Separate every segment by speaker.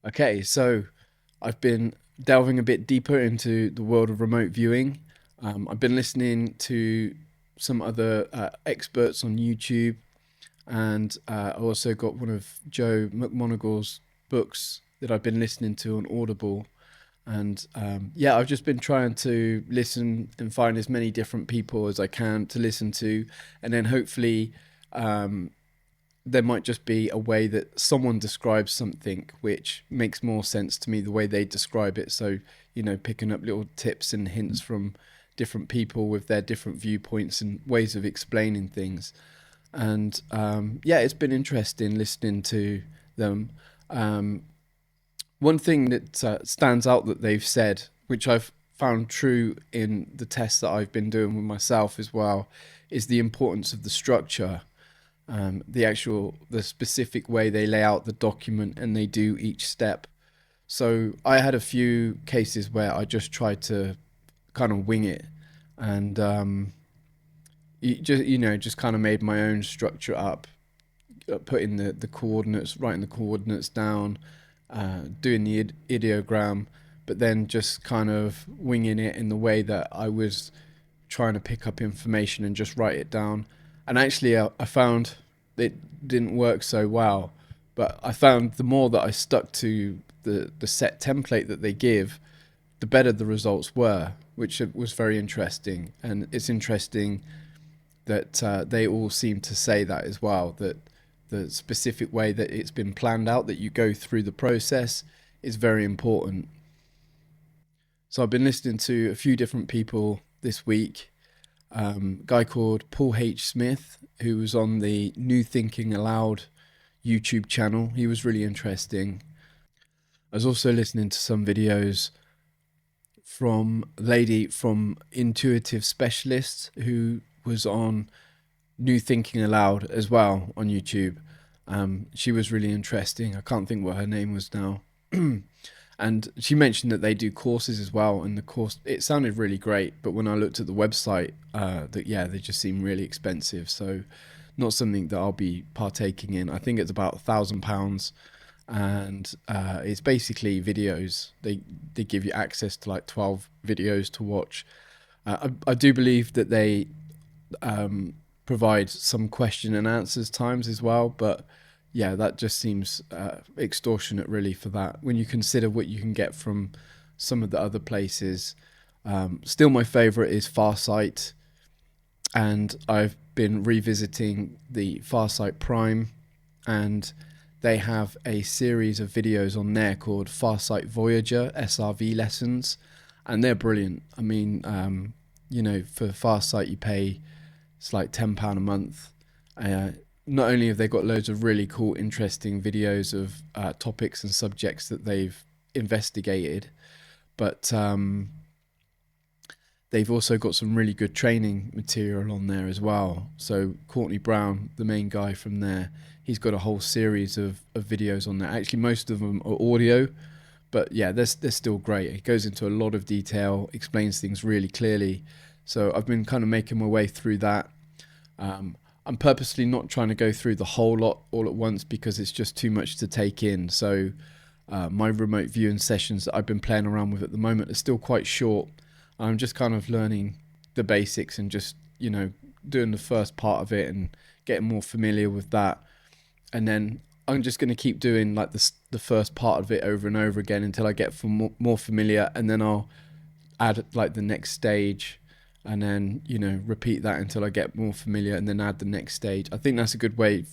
Speaker 1: Okay, so I've been delving a bit deeper into the world of remote viewing. I've been listening to some other experts on YouTube, and I also got one of Joe McMoneagle's books that I've been listening to on Audible. And yeah, I've just been trying to listen and find as many different people as I can to listen to, and then hopefully um, there might just be a way that someone describes something which makes more sense to me the way they describe it. So, picking up little tips and hints from different people with their different viewpoints and ways of explaining things. And yeah, it's been interesting listening to them. Um, One thing that stands out that they've said, which I've found true in the tests that I've been doing with myself as well, is the importance of the structure, the specific way they lay out the document and they do each step. So I had a few cases where I just tried to kind of wing it, and just kind of made my own structure up, putting the coordinates, writing the coordinates down, doing the ideogram, but then just kind of winging it in the way that I was trying to pick up information and just write it down. And actually, I found it didn't work so well. But I found the more that I stuck to the set template that they give, the better the results were, which was very interesting. And it's interesting that they all seem to say that as well, that the specific way that it's been planned out, that you go through the process, is very important. So I've been listening to a few different people this week. Guy called Paul H. Smith, who was on the New Thinking Aloud YouTube channel. He was really interesting. I was also listening to some videos from a lady from Intuitive Specialists who was on New Thinking Aloud as well on YouTube. She was really interesting. I can't think what her name was now. And she mentioned that they do courses as well, and the course, it sounded really great, but when I looked at the website, they just seem really expensive, so not something that I'll be partaking in. I think it's about £1,000, and it's basically videos. They give you access to like 12 videos to watch. I do believe that they provide some question and answers times as well, but yeah, that just seems extortionate really for that when you consider what you can get from some of the other places. Still, my favorite is Farsight, and I've been revisiting the Farsight Prime, and they have a series of videos on there called Farsight Voyager SRV lessons, and they're brilliant. I mean, for Farsight you pay, it's like £10 a month. Not only have they got loads of really cool, interesting videos of topics and subjects that they've investigated, but they've also got some really good training material on there as well. So Courtney Brown, the main guy from there, he's got a whole series of videos on there. Actually, most of them are audio, but yeah, they're still great. It goes into a lot of detail, explains things really clearly. So I've been kind of making my way through that. I'm purposely not trying to go through the whole lot all at once because it's just too much to take in. So my remote viewing sessions that I've been playing around with at the moment are still quite short. I'm just kind of learning the basics and just, doing the first part of it and getting more familiar with that. And then I'm just going to keep doing like the first part of it over and over again until I get more familiar, and then I'll add like the next stage, and then repeat that until I get more familiar, and then add the next stage. I think that's a good way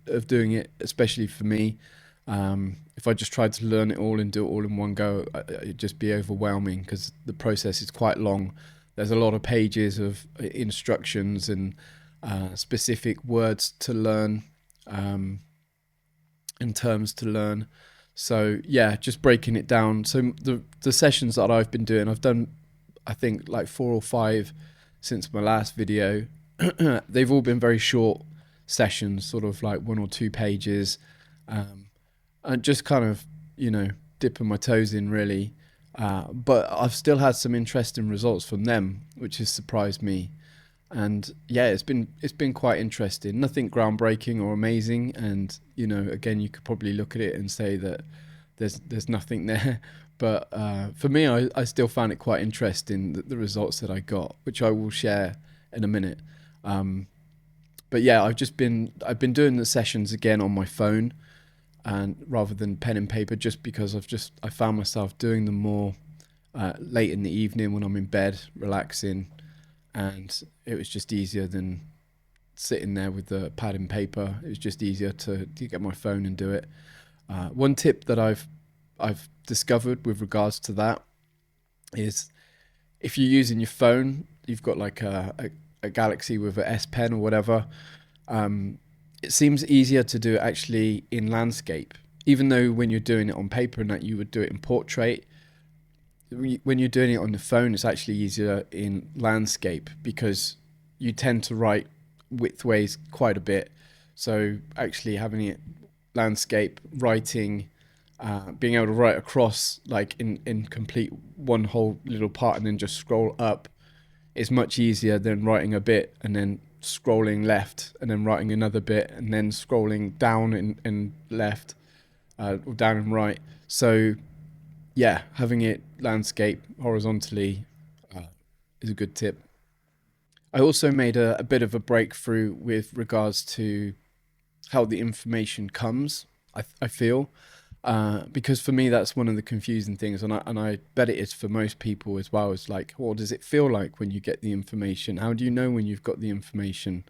Speaker 1: of doing it, especially for me. If I just tried to learn it all and do it all in one go, it'd just be overwhelming because the process is quite long. There's a lot of pages of instructions and specific words to learn, and terms to learn. So yeah, just breaking it down. So the sessions that I've been doing, I've done, I think, like 4 or 5 since my last video. They've all been very short sessions, sort of like 1 or 2 pages, and just kind of dipping my toes in really. But I've still had some interesting results from them, which has surprised me. And yeah, it's been quite interesting. Nothing groundbreaking or amazing, and again, you could probably look at it and say that there's nothing there. But for me, I still found it quite interesting, the results that I got, which I will share in a minute. But yeah, I've been doing the sessions again on my phone, and rather than pen and paper, just because I found myself doing them more late in the evening when I'm in bed relaxing, and it was just easier than sitting there with the pad and paper. It was just easier to get my phone and do it. One tip that I've discovered with regards to that is, if you're using your phone, you've got like a Galaxy with a S Pen or whatever. It seems easier to do it actually in landscape, even though when you're doing it on paper and that you would do it in portrait. When you're doing it on the phone, it's actually easier in landscape because you tend to write widthways quite a bit. So actually having it landscape writing, being able to write across like in complete one whole little part and then just scroll up is much easier than writing a bit and then scrolling left and then writing another bit and then scrolling down and left, or down and right. So yeah, having it landscape horizontally is a good tip. I also made a bit of a breakthrough with regards to how the information comes, I feel, because for me that's one of the confusing things, and I bet it is for most people as well. It's like, what does it feel like when you get the information? How do you know when you've got the information?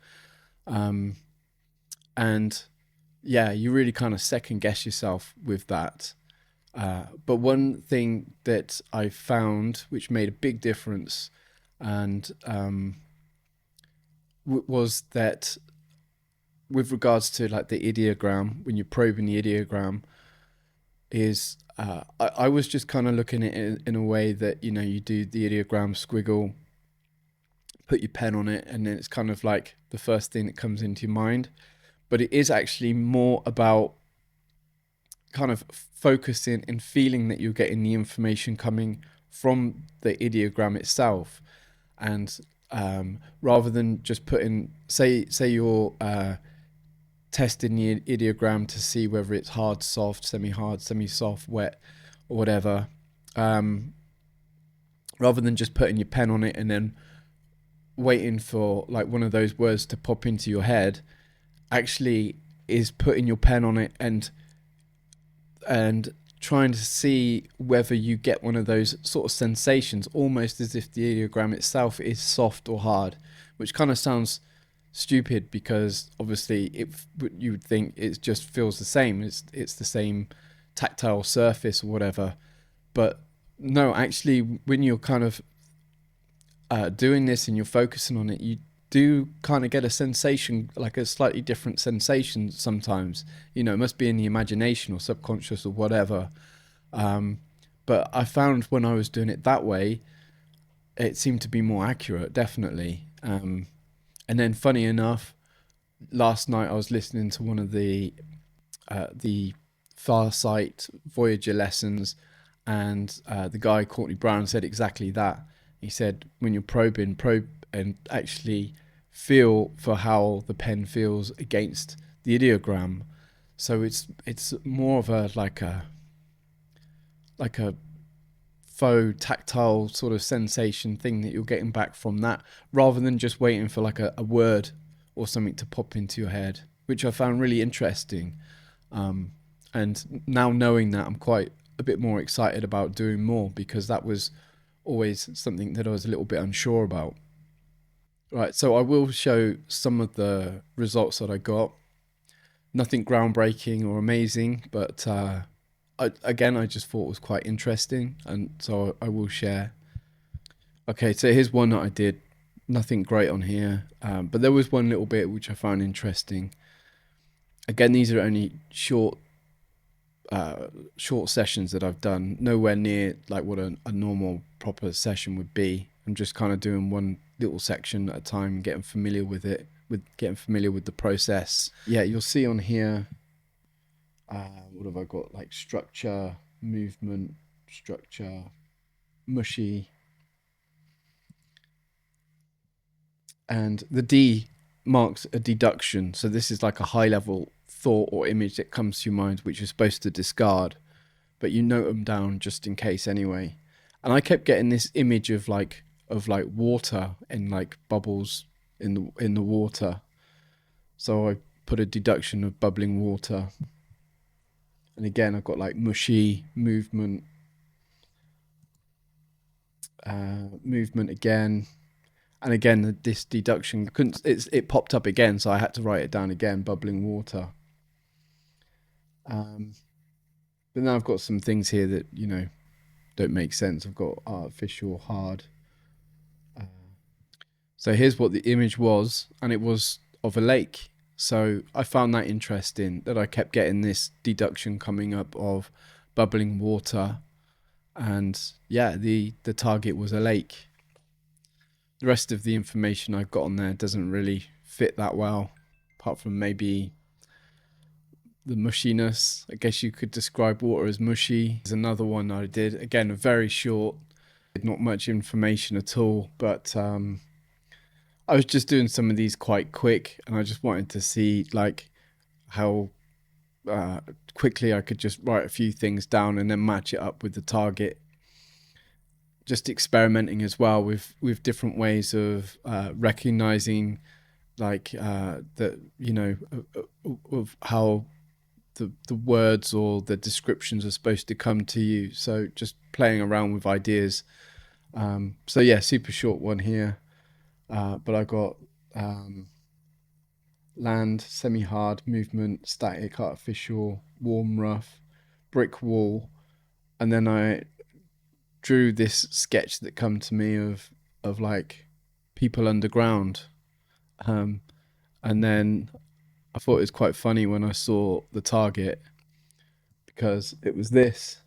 Speaker 1: And yeah, you really kind of second guess yourself with that. But one thing that I found which made a big difference, and was that with regards to like the ideogram, when you're probing the ideogram, is I was just kind of looking at it in a way that, you know, you do the ideogram squiggle, put your pen on it, and then it's kind of like the first thing that comes into your mind. But it is actually more about kind of focusing and feeling that you're getting the information coming from the ideogram itself. And rather than just putting, say you're testing the ideogram to see whether it's hard, soft, semi-hard, semi-soft, wet, or whatever, rather than just putting your pen on it and then waiting for like one of those words to pop into your head, actually is putting your pen on it and trying to see whether you get one of those sort of sensations, almost as if the ideogram itself is soft or hard, which kind of sounds stupid because obviously you would think it just feels the same. It's the same tactile surface or whatever. But no, actually, when you're kind of doing this and you're focusing on it, you do kind of get a sensation, like a slightly different sensation sometimes. You know, it must be in the imagination or subconscious or whatever. But I found when I was doing it that way, it seemed to be more accurate, definitely. And then funny enough, last night I was listening to one of the Farsight Voyager lessons, and the guy, Courtney Brown, said exactly that. He said, when you're probe and actually feel for how the pen feels against the ideogram. So it's more of a like a faux tactile sort of sensation thing that you're getting back from that, rather than just waiting for like a word or something to pop into your head, which I found really interesting. And now knowing that, I'm quite a bit more excited about doing more, because that was always something that I was a little bit unsure about. Right, so I will show some of the results that I got. Nothing groundbreaking or amazing, but I just thought it was quite interesting, and so I will share. Okay, so here's one that I did. Nothing great on here, but there was one little bit which I found interesting. Again, these are only short sessions that I've done, nowhere near like what a normal proper session would be. I'm just kind of doing one little section at a time, getting familiar with it, getting familiar with the process. Yeah, you'll see on here, what have I got? Like structure, movement, structure, mushy. And the D marks a deduction. So this is like a high level thought or image that comes to your mind, which you're supposed to discard. but you note them down just in case anyway. And I kept getting this image of like water and like bubbles in the water. So I put a deduction of bubbling water. And again, I've got like mushy movement, movement again. And again, this deduction it popped up again, so I had to write it down again, bubbling water. But now I've got some things here that, you know, don't make sense. I've got artificial hard. So here's what the image was, and it was of a lake. So I found that interesting, that I kept getting this deduction coming up of bubbling water, and yeah, the target was a lake. The rest of the information I've got on there doesn't really fit that well, apart from maybe the mushiness. I guess you could describe water as mushy. There's another one I did, again, very short, not much information at all, but I was just doing some of these quite quick, and I just wanted to see like how quickly I could just write a few things down and then match it up with the target. Just experimenting as well with different ways of recognizing like that, you know, of how the words or the descriptions are supposed to come to you. So just playing around with ideas. So yeah, super short one here. But I got land, semi-hard, movement, static, artificial, warm, rough, brick wall, and then I drew this sketch that come to me of like people underground, and then I thought it was quite funny when I saw the target, because it was this,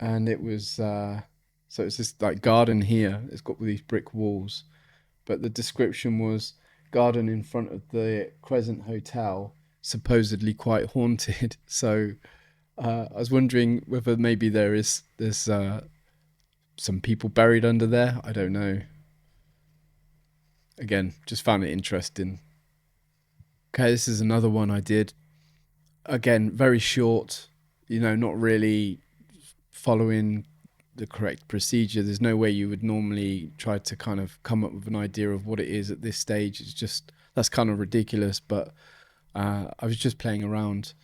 Speaker 1: and it was so it's this like garden here. It's got these brick walls, but the description was garden in front of the Crescent Hotel, supposedly quite haunted. So I was wondering whether maybe there's some people buried under there. I don't know. Again, just found it interesting. Okay, this is another one I did. Again, very short, you know, not really following the correct procedure. There's no way you would normally try to kind of come up with an idea of what it is at this stage. It's just, that's kind of ridiculous, but I was just playing around.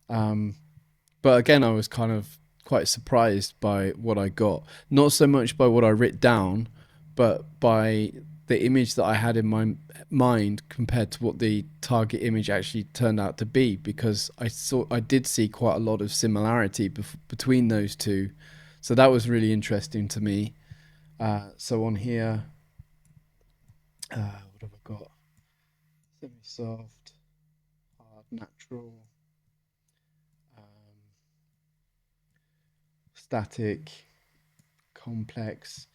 Speaker 1: But again, I was kind of quite surprised by what I got. Not so much by what I wrote down, but by the image that I had in my mind compared to what the target image actually turned out to be, because I did see quite a lot of similarity between those two. So that was really interesting to me. So on here, what have I got? Semi-soft, hard, natural, static, complex,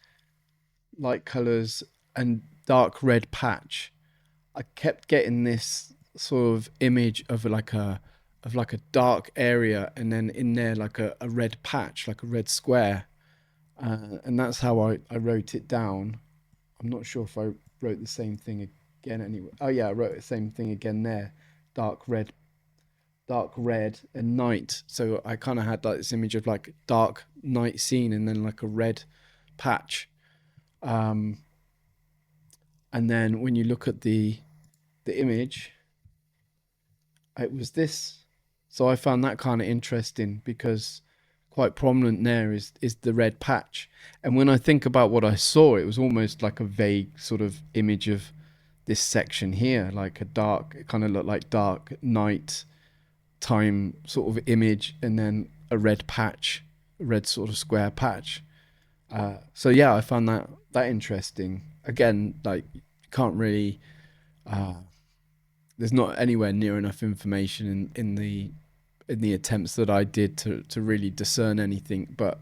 Speaker 1: light colors, and dark red patch. I kept getting this sort of image of like a dark area, and then in there like a red patch, like a red square, and that's how I wrote it down. I'm not sure if I wrote the same thing again anyway. Oh yeah, I wrote the same thing again there. Dark red and night. So I kind of had like this image of like dark night scene and then like a red patch. And then when you look at the image, it was this. So I found that kind of interesting, because quite prominent there is the red patch. And when I think about what I saw, it was almost like a vague sort of image of this section here, like a dark, it kind of looked like dark night time sort of image, and then a red patch, a red sort of square patch. So yeah, I found that interesting. Again, like you can't really there's not anywhere near enough information in the attempts that I did to really discern anything, but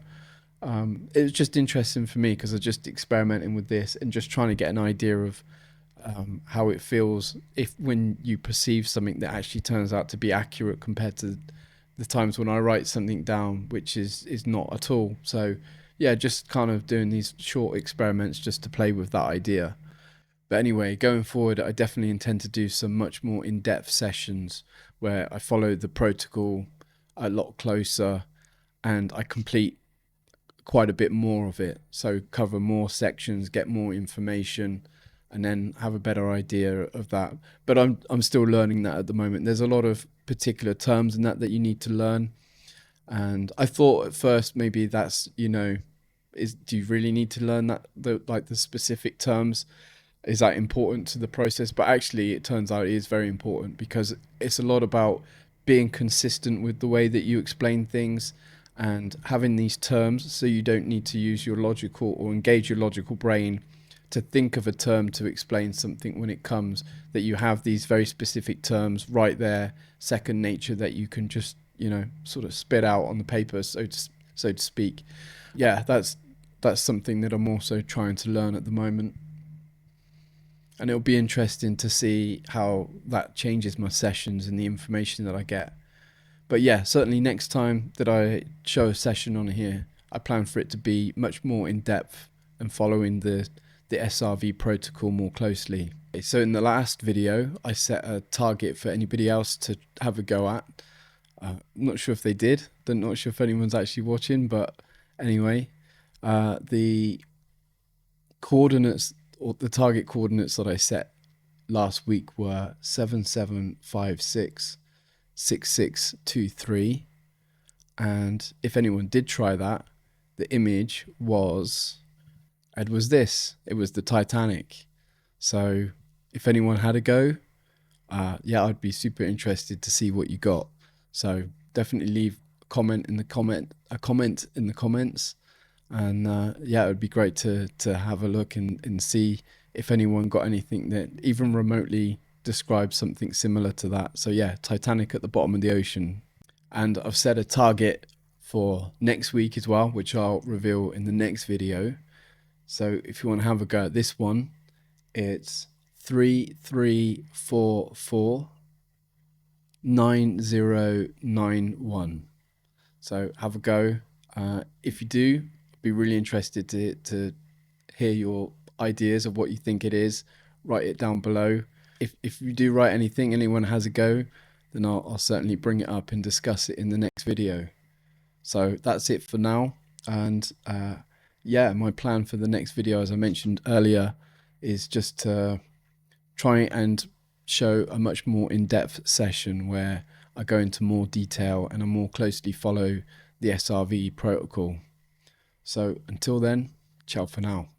Speaker 1: it was just interesting for me because I was just experimenting with this and just trying to get an idea of how it feels if when you perceive something that actually turns out to be accurate compared to the times when I write something down which is not at all. So yeah, just kind of doing these short experiments just to play with that idea. But anyway, going forward, I definitely intend to do some much more in-depth sessions where I follow the protocol a lot closer, and I complete quite a bit more of it. So cover more sections, get more information, and then have a better idea of that. But I'm still learning that at the moment. There's a lot of particular terms in that you need to learn. And I thought at first maybe that's, do you really need to learn that, the specific terms? Is that important to the process? But actually it turns out it is very important, because it's a lot about being consistent with the way that you explain things and having these terms, so you don't need to use your logical or engage your logical brain to think of a term to explain something when it comes, that you have these very specific terms right there, second nature, that you can just, sort of spit out on the paper, so to speak. Yeah, that's something that I'm also trying to learn at the moment. And it'll be interesting to see how that changes my sessions and the information that I get. But yeah, certainly next time that I show a session on here, I plan for it to be much more in depth and following the SRV protocol more closely. So in the last video, I set a target for anybody else to have a go at. I'm not sure if they did. I'm not sure if anyone's actually watching, but anyway, the coordinates, or the target coordinates that I set last week, were 7756, 6623. And if anyone did try that, the image was this. It was the Titanic. So if anyone had a go, I'd be super interested to see what you got. So definitely leave a comment in the comments, and it would be great to have a look and see if anyone got anything that even remotely describes something similar to that. So yeah, Titanic at the bottom of the ocean. And I've set a target for next week as well, which I'll reveal in the next video. So if you want to have a go at this one, it's 3344 9091. So have a go. If you do, I'd be really interested to hear your ideas of what you think it is. Write it down below. If you do write anything, anyone has a go, then I'll certainly bring it up and discuss it in the next video. So that's it for now. And my plan for the next video, as I mentioned earlier, is just to try and show a much more in-depth session where I go into more detail and I more closely follow the SRV protocol. So until then, ciao for now.